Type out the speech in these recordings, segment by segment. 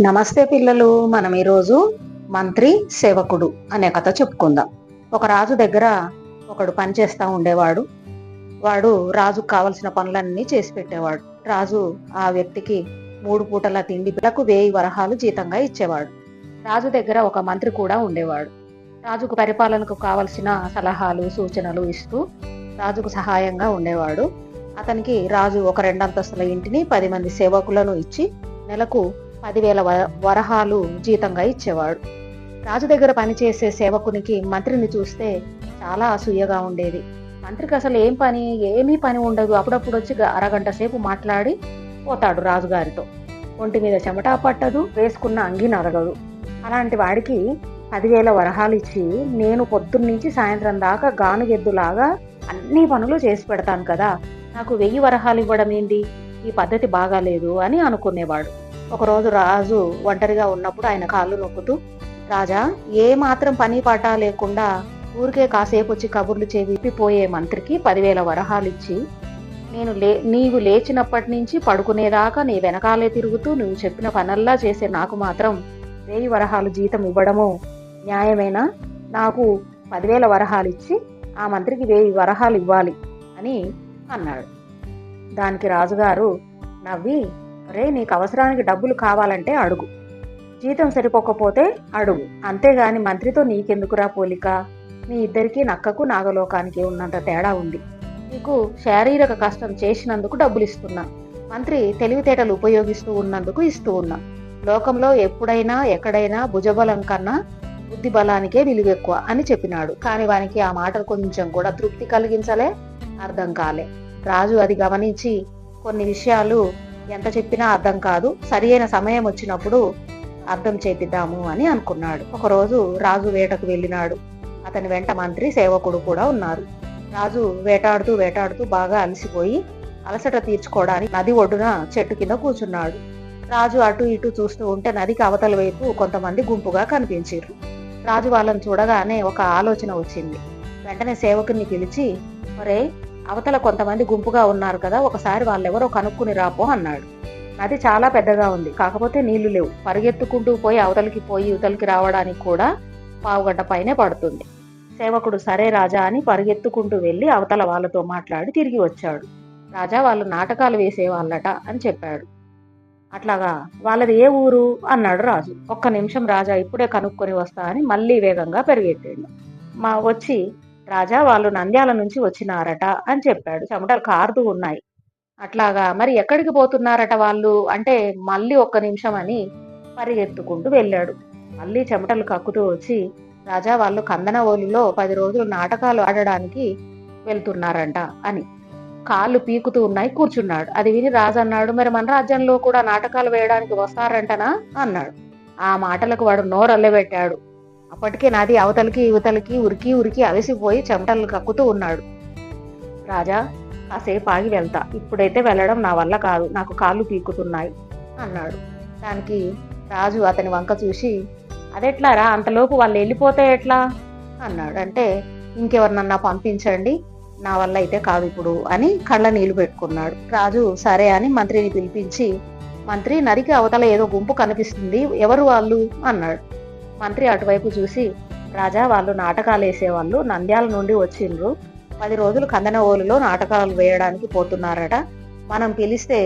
నమస్తే పిల్లలు. మనం ఈరోజు మంత్రి సేవకుడు అనే కథ చెప్పుకుందాం. ఒక రాజు దగ్గర ఒకడు పని చేస్తా ఉండేవాడు. వాడు రాజుకు కావలసిన పనులన్నీ చేసి పెట్టేవాడు. రాజు ఆ వ్యక్తికి 3 పూటల తిండి పిల్లకు 1000 వరహాలు జీతంగా ఇచ్చేవాడు. రాజు దగ్గర ఒక మంత్రి కూడా ఉండేవాడు. రాజుకు పరిపాలనకు కావలసిన సలహాలు సూచనలు ఇస్తూ రాజుకు సహాయంగా ఉండేవాడు. అతనికి రాజు ఒక 2 అంతస్తుల ఇంటిని 10 మంది సేవకులను ఇచ్చి నెలకు 10,000 వరహాలు జీతంగా ఇచ్చేవాడు. రాజు దగ్గర పనిచేసే సేవకునికి మంత్రిని చూస్తే చాలా అసూయగా ఉండేది. మంత్రికి అసలు ఏమీ పని ఉండదు. అప్పుడప్పుడు వచ్చి అరగంట సేపు మాట్లాడి పోతాడు రాజుగారితో. ఒంటి మీద చెమట పట్టదు, వేసుకున్న అంగి నరగదు. అలాంటి వాడికి 10,000 వరహాలు ఇచ్చి నేను పొద్దున్నుంచి సాయంత్రం దాకా గానుగెద్దులాగా అన్ని పనులు చేసి పెడతాను కదా, నాకు 1000 వరహాలు ఇవ్వడం ఏంటి? ఈ పద్ధతి బాగాలేదు అని అనుకునేవాడు. ఒకరోజు రాజు ఒంటరిగా ఉన్నప్పుడు ఆయన కాళ్ళు నొక్కుతూ, రాజా, ఏ మాత్రం పని పాట లేకుండా ఊరికే కాసేపు వచ్చి కబుర్లు విప్పిపోయే మంత్రికి 10,000 వరహాలు ఇచ్చి నీవు లేచినప్పటి నుంచి పడుకునేదాకా నీ వెనకాలే తిరుగుతూ నువ్వు చెప్పిన పనల్లా చేసే నాకు మాత్రం 1000 వరహాలు జీతం ఇవ్వడము న్యాయమేనా? నాకు 10,000 వరహాలు ఇచ్చి ఆ మంత్రికి 1000 వరహాలు ఇవ్వాలి అని అన్నాడు. దానికి రాజుగారు నవ్వి, రే, నీకు అవసరానికి డబ్బులు కావాలంటే అడుగు, జీతం సరిపోకపోతే అడుగు, అంతేగాని మంత్రితో నీకెందుకురా పోలిక? మీ ఇద్దరికీ నక్కకు నాగలోకానికి ఉన్నంత తేడా ఉంది. నీకు శారీరక కష్టం చేసినందుకు డబ్బులు ఇస్తున్నా, మంత్రి తెలివితేటలు ఉపయోగిస్తూ ఉన్నందుకు ఇస్తూ ఉన్నా. లోకంలో ఎప్పుడైనా ఎక్కడైనా భుజబలం కన్నా బుద్ధి బలానికే విలువెక్కువ అని చెప్పినాడు. కాని వానికి ఆ మాటలు కొంచెం కూడా తృప్తి కలిగించలే, అర్థం కాలే. రాజు అది గమనించి కొన్ని విషయాలు ఎంత చెప్పినా అర్థం కాదు, సరి అయిన సమయం వచ్చినప్పుడు అర్థం చేపిద్దాము అని అనుకున్నాడు. ఒకరోజు రాజు వేటకు వెళ్ళినాడు. అతని వెంట మంత్రి సేవకుడు కూడా ఉన్నారు. రాజు వేటాడుతూ బాగా అలసిపోయి అలసట తీర్చుకోవడానికి నది ఒడ్డున చెట్టు కింద కూర్చున్నాడు. రాజు అటు ఇటు చూస్తూ ఉంటే నదికి అవతల వైపు కొంతమంది గుంపుగా కనిపించారు. రాజు వాళ్ళని చూడగానే ఒక ఆలోచన వచ్చింది. వెంటనే సేవకుని పిలిచి, ఒరే, అవతల కొంతమంది గుంపుగా ఉన్నారు కదా, ఒకసారి వాళ్ళెవరో కనుక్కుని రాపో అన్నాడు. నది చాలా పెద్దగా ఉంది, కాకపోతే నీళ్లు లేవు. పరిగెత్తుకుంటూ పోయి యువతలకి రావడానికి కూడా 1/2 గంట పైనే పడుతుంది. సేవకుడు సరే రాజా అని పరిగెత్తుకుంటూ వెళ్ళి అవతల వాళ్ళతో మాట్లాడి తిరిగి వచ్చాడు. రాజా, వాళ్ళు నాటకాలు వేసేవాళ్ళట అని చెప్పాడు. అట్లాగా, వాళ్ళది ఏ ఊరు అన్నాడు రాజు. ఒక్క నిమిషం రాజా, ఇప్పుడే కనుక్కొని వస్తా అని మళ్ళీ వేగంగా పరిగెత్తాడు. వచ్చి, రాజా, వాళ్ళు నంద్యాల నుంచి వచ్చినారట అని చెప్పాడు. చెమటలు కారుతూ ఉన్నాయి. అట్లాగా, మరి ఎక్కడికి పోతున్నారట వాళ్ళు అంటే మళ్ళీ ఒక్క నిమిషం అని పరిగెత్తుకుంటూ వెళ్ళాడు. మళ్ళీ చెమటలు కక్కుతూ వచ్చి, రాజా, వాళ్ళు కందనవోలులో 10 రోజులు నాటకాలు ఆడడానికి వెళ్తున్నారంట అని కాళ్ళు పీకుతూ ఉన్నాయి, కూర్చున్నాడు. అది విని రాజు అన్నాడు, మరి మన రాజ్యంలో కూడా నాటకాలు వేయడానికి వస్తారంటనా అన్నాడు. ఆ మాటలకు వాడు నోరల్లెబెట్టాడు. అప్పటికే నది అవతలికి యువతలకి ఉరికి అలసిపోయి చెమటలు కక్కుతూ ఉన్నాడు. రాజా, కాసేపు ఆగి వెళ్తా, ఇప్పుడైతే వెళ్ళడం నా వల్ల కాదు, నాకు కాళ్ళు పీకుతున్నాయి అన్నాడు. దానికి రాజు అతని వంక చూసి, అదెట్లారా, అంతలోపు వాళ్ళు వెళ్ళిపోతే ఎట్లా అన్నాడు. అంటే, ఇంకెవరినన్నా పంపించండి, నా వల్ల అయితే కాదు ఇప్పుడు అని కళ్ళ నీళ్లు పెట్టుకున్నాడు. రాజు సరే అని మంత్రిని పిలిపించి, మంత్రి, నదికి అవతల ఏదో గుంపు కనిపిస్తుంది, ఎవరు వాళ్ళు అన్నాడు. మంత్రి అటువైపు చూసి, రాజా, వాళ్ళు నాటకాలు వేసేవాళ్ళు నంద్యాల నుండి వచ్చిండ్రు. 10 రోజులు కందనవోలులో నాటకాలు వేయడానికి పోతున్నారట. మనం పిలిస్తే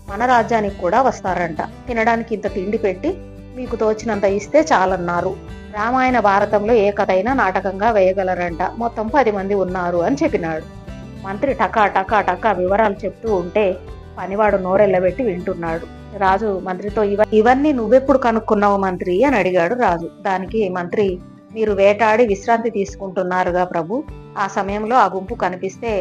మన రాజ్యానికి కూడా వస్తారంట. తినడానికి ఇంత తిండి పెట్టి మీకు తోచినంత ఇస్తే చాలన్నారు. రామాయణ భారతంలో ఏ కథ అయినా నాటకంగా వేయగలరంట. మొత్తం 10 మంది ఉన్నారు అని చెప్పినాడు. మంత్రి టకా వివరాలు చెప్తూ ఉంటే పనివాడు నోరెళ్ళబెట్టి వింటున్నాడు. రాజు మంత్రితో, ఇవన్నీ నువ్వెప్పుడు కనుక్కున్నావు మంత్రి అని అడిగాడు రాజు. దానికి మంత్రి, మీరు వేటాడి విశ్రాంతి తీసుకుంటున్నారుగా ప్రభు, ఆ సమయంలో ఆ గుంపు కనిపిస్తే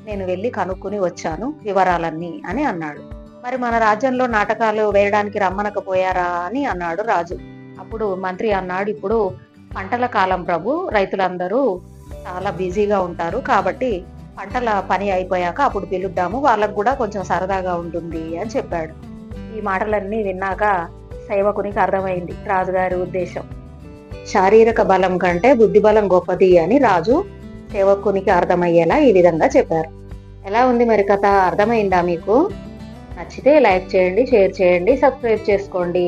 నేను వెళ్ళి కనుక్కుని వచ్చాను వివరాలన్నీ అని అన్నాడు. మరి మన రాజ్యంలో నాటకాలు వేయడానికి రమ్మనకపోయారా అని అన్నాడు రాజు. అప్పుడు మంత్రి అన్నాడు, ఇప్పుడు పంటల కాలం ప్రభు, రైతులందరూ చాలా బిజీగా ఉంటారు, కాబట్టి పంటల పని అయిపోయాక అప్పుడు పిలుద్దాము, వాళ్ళకు కూడా కొంచెం సరదాగా ఉంటుంది అని చెప్పాడు. ఈ మాటలన్నీ విన్నాక సేవకునికి అర్థమైంది రాజుగారి ఉద్దేశం. శారీరక బలం కంటే బుద్ధి బలం గొప్పది అని రాజు సేవకునికి అర్థమయ్యేలా ఈ విధంగా చెప్పారు. ఎలా ఉంది మరి కథ? అర్థమైందా మీకు? నచ్చితే లైక్ చేయండి, షేర్ చేయండి, సబ్స్క్రైబ్ చేసుకోండి.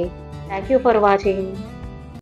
Thank you for watching.